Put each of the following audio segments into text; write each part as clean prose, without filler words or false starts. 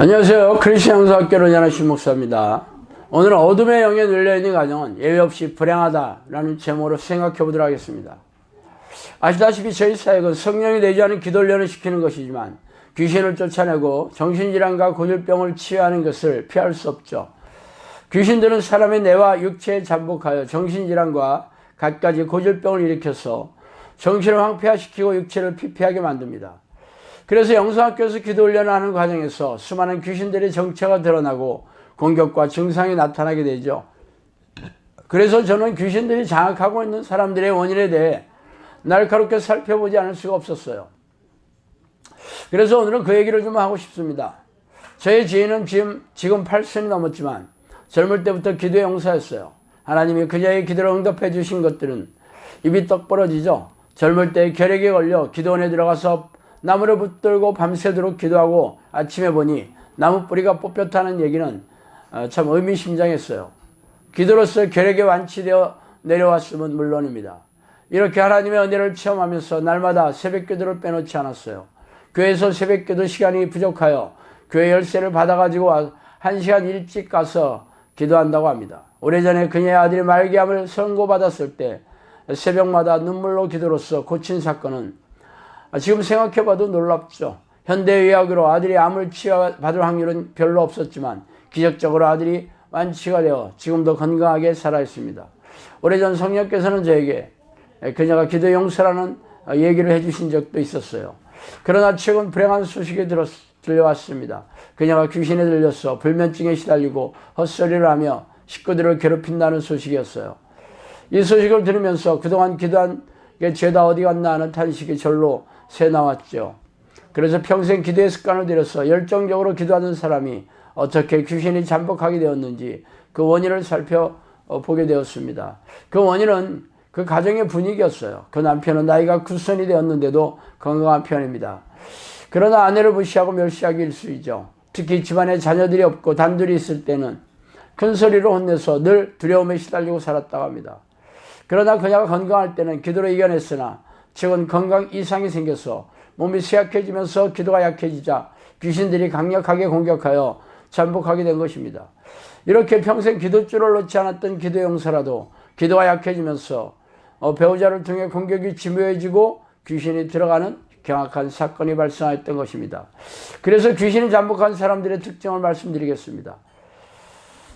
안녕하세요. 크리스천 영성학교로 전하신 목사입니다. 오늘은 어둠의 영에 눌려있는 가정은 예외 없이 불행하다라는 제목으로 생각해 보도록 하겠습니다. 아시다시피 저희 사역은 성령이 내지 않은 기도 훈련을 시키는 것이지만 귀신을 쫓아내고 정신질환과 고질병을 치유하는 것을 피할 수 없죠. 귀신들은 사람의 뇌와 육체에 잠복하여 정신질환과 갖가지 고질병을 일으켜서 정신을 황폐화시키고 육체를 피폐하게 만듭니다. 그래서 영성학교에서 기도 훈련을 하는 과정에서 수많은 귀신들의 정체가 드러나고 공격과 증상이 나타나게 되죠. 그래서 저는 귀신들이 장악하고 있는 사람들의 원인에 대해 날카롭게 살펴보지 않을 수가 없었어요. 그래서 오늘은 그 얘기를 좀 하고 싶습니다. 저의 지인은 지금 80이 넘었지만 젊을 때부터 기도의 용사였어요. 하나님이 그녀의 기도를 응답해 주신 것들은 입이 떡 벌어지죠. 젊을 때 결핵에 걸려 기도원에 들어가서 나무를 붙들고 밤새도록 기도하고 아침에 보니 나무 뿌리가 뽑혔다는 얘기는 참 의미심장했어요. 기도로서 결핵이 완치되어 내려왔으면 물론입니다. 이렇게 하나님의 은혜를 체험하면서 날마다 새벽기도를 빼놓지 않았어요. 교회에서 새벽기도 시간이 부족하여 교회 열쇠를 받아가지고 1시간 일찍 가서 기도한다고 합니다. 오래전에 그녀의 아들이 말기암을 선고받았을 때 새벽마다 눈물로 기도로서 고친 사건은 지금 생각해봐도 놀랍죠. 현대의학으로 아들이 암을 치유받을 확률은 별로 없었지만 기적적으로 아들이 완치가 되어 지금도 건강하게 살아있습니다. 오래전 성령께서는 저에게 그녀가 기도 용사라는 얘기를 해주신 적도 있었어요. 그러나 최근 불행한 소식이 들려왔습니다. 그녀가 귀신에 들려서 불면증에 시달리고 헛소리를 하며 식구들을 괴롭힌다는 소식이었어요. 이 소식을 들으면서 그동안 기도한 게 죄다 어디 갔나 하는 탄식이 절로 새나왔죠. 그래서 평생 기도의 습관을 들여서 열정적으로 기도하는 사람이 어떻게 귀신이 잠복하게 되었는지 그 원인을 살펴보게 되었습니다. 그 원인은 그 가정의 분위기였어요. 그 남편은 나이가 9순이 되었는데도 건강한 편입니다. 그러나 아내를 무시하고 멸시하기 일쑤이죠. 특히 집안에 자녀들이 없고 단둘이 있을 때는 큰 소리로 혼내서 늘 두려움에 시달리고 살았다고 합니다. 그러나 그녀가 건강할 때는 기도로 이겨냈으나 최근 건강 이상이 생겨서 몸이 쇠약해지면서 기도가 약해지자 귀신들이 강력하게 공격하여 잠복하게 된 것입니다. 이렇게 평생 기도줄을 놓지 않았던 기도 용사라도 기도가 약해지면서 배우자를 통해 공격이 집요해지고 귀신이 들어가는 경악한 사건이 발생했던 것입니다. 그래서 귀신이 잠복한 사람들의 특징을 말씀드리겠습니다.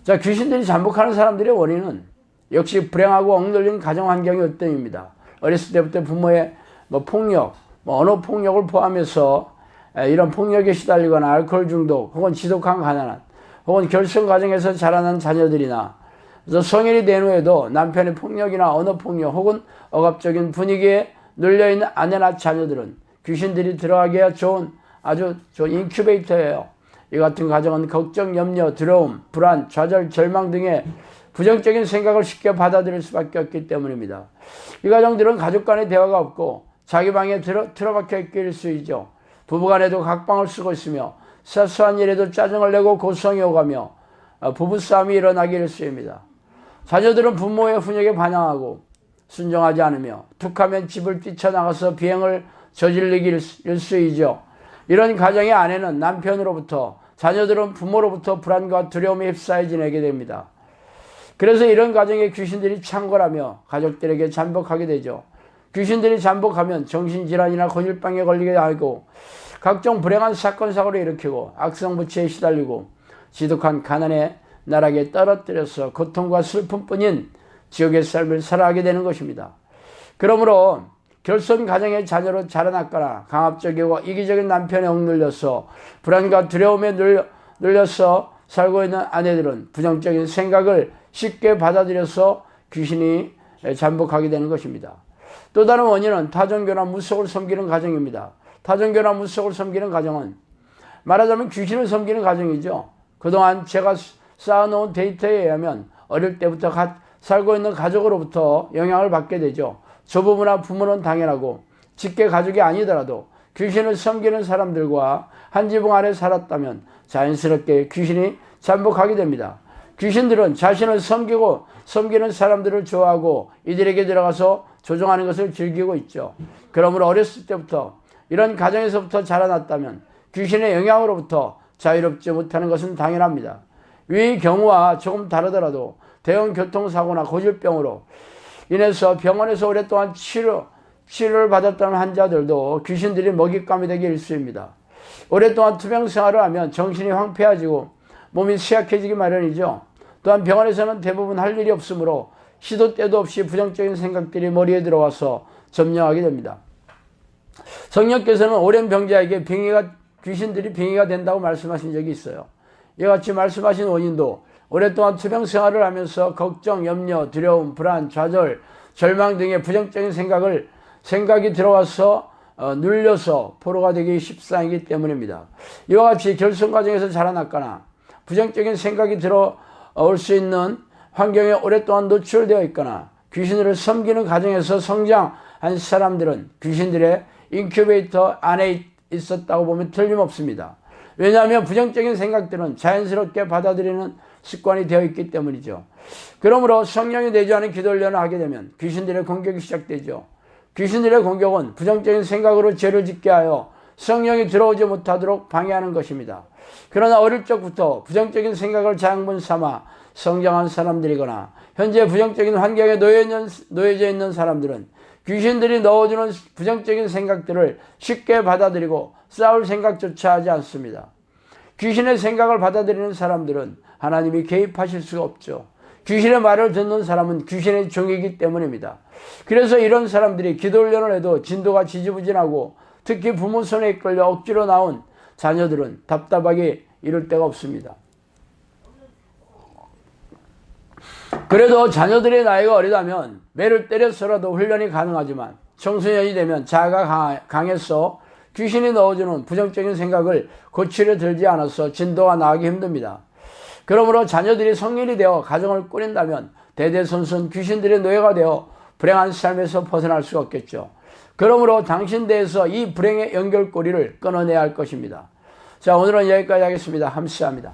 자, 귀신들이 잠복하는 사람들의 원인은 역시 불행하고 억눌린 가정 환경의 으뜸입니다. 어렸을 때부터 부모의 폭력, 언어 폭력을 포함해서 이런 폭력에 시달리거나 알코올 중독, 혹은 지독한 가난한, 혹은 결혼 과정에서 자라난 자녀들이나 성인이 된 후에도 남편의 폭력이나 언어 폭력, 혹은 억압적인 분위기에 눌려있는 아내나 자녀들은 귀신들이 들어가기에 아주 좋은 인큐베이터예요. 이 같은 가정은 걱정, 염려, 두려움, 불안, 좌절, 절망 등의 부정적인 생각을 쉽게 받아들일 수밖에 없기 때문입니다. 이 가정들은 가족 간의 대화가 없고 자기 방에 틀어박혀 있기 일쑤이죠. 부부간에도 각방을 쓰고 있으며 사소한 일에도 짜증을 내고 고성이 오가며 부부싸움이 일어나기 일쑤입니다. 자녀들은 부모의 훈육에 반항하고 순종하지 않으며 툭하면 집을 뛰쳐나가서 비행을 저질리기 일쑤이죠. 이런 가정의 아내는 남편으로부터, 자녀들은 부모로부터 불안과 두려움에 휩싸여 지내게 됩니다. 그래서 이런 가정에 귀신들이 창궐하며 가족들에게 잠복하게 되죠. 귀신들이 잠복하면 정신질환이나 고질병에 걸리게 하고 각종 불행한 사건 사고를 일으키고 악성부치에 시달리고 지독한 가난의 나락에 떨어뜨려서 고통과 슬픔뿐인 지옥의 삶을 살아가게 되는 것입니다. 그러므로 결손 가정의 자녀로 자라났거나 강압적이고 이기적인 남편에 억눌려서 불안과 두려움에 눌려서 살고 있는 아내들은 부정적인 생각을 쉽게 받아들여서 귀신이 잠복하게 되는 것입니다. 또 다른 원인은 타종교나 무속을 섬기는 가정입니다. 타종교나 무속을 섬기는 가정은 말하자면 귀신을 섬기는 가정이죠. 그동안 제가 쌓아놓은 데이터에 의하면 어릴 때부터 살고 있는 가족으로부터 영향을 받게 되죠. 조부모나 부모는 당연하고 직계 가족이 아니더라도 귀신을 섬기는 사람들과 한 지붕 아래 살았다면 자연스럽게 귀신이 잠복하게 됩니다. 귀신들은 자신을 섬기는 사람들을 좋아하고 이들에게 들어가서 조종하는 것을 즐기고 있죠. 그러므로 어렸을 때부터 이런 가정에서부터 자라났다면 귀신의 영향으로부터 자유롭지 못하는 것은 당연합니다. 위 경우와 조금 다르더라도 대형 교통사고나 고질병으로 인해서 병원에서 오랫동안 치료를 받았다는 환자들도 귀신들이 먹잇감이 되기 일쑤입니다. 오랫동안 투병 생활을 하면 정신이 황폐해지고 몸이 쇠약해지기 마련이죠. 또한 병원에서는 대부분 할 일이 없으므로 시도 때도 없이 부정적인 생각들이 머리에 들어와서 점령하게 됩니다. 성령께서는 오랜 병자에게 귀신들이 빙의가 된다고 말씀하신 적이 있어요. 이와 같이 말씀하신 원인도 오랫동안 투병 생활을 하면서 걱정, 염려, 두려움, 불안, 좌절, 절망 등의 부정적인 생각이 들어와서 눌려서 포로가 되기 십상이기 때문입니다. 이와 같이 결손 과정에서 자라났거나 부정적인 생각이 들어올 수 있는 환경에 오랫동안 노출되어 있거나 귀신들을 섬기는 가정에서 성장한 사람들은 귀신들의 인큐베이터 안에 있었다고 보면 틀림없습니다. 왜냐하면 부정적인 생각들은 자연스럽게 받아들이는 습관이 되어 있기 때문이죠. 그러므로 성령이 내주하는 기도 훈련을 하게 되면 귀신들의 공격이 시작되죠. 귀신들의 공격은 부정적인 생각으로 죄를 짓게 하여 성령이 들어오지 못하도록 방해하는 것입니다. 그러나 어릴 적부터 부정적인 생각을 자양분 삼아 성장한 사람들이거나 현재 부정적인 환경에 놓여져 있는 사람들은 귀신들이 넣어주는 부정적인 생각들을 쉽게 받아들이고 싸울 생각조차 하지 않습니다. 귀신의 생각을 받아들이는 사람들은 하나님이 개입하실 수가 없죠. 귀신의 말을 듣는 사람은 귀신의 종이기 때문입니다. 그래서 이런 사람들이 기도 훈련을 해도 진도가 지지부진하고 특히 부모 손에 이끌려 억지로 나온 자녀들은 답답하게 이룰 데가 없습니다. 그래도 자녀들의 나이가 어리다면 매를 때려서라도 훈련이 가능하지만 청소년이 되면 자아가 강해서 귀신이 넣어주는 부정적인 생각을 고치려 들지 않아서 진도가 나가기 힘듭니다. 그러므로 자녀들이 성인이 되어 가정을 꾸린다면 대대손손 귀신들의 노예가 되어 불행한 삶에서 벗어날 수가 없겠죠. 그러므로 당신대에서 이 불행의 연결고리를 끊어내야 할 것입니다. 자, 오늘은 여기까지 하겠습니다. 감사합니다.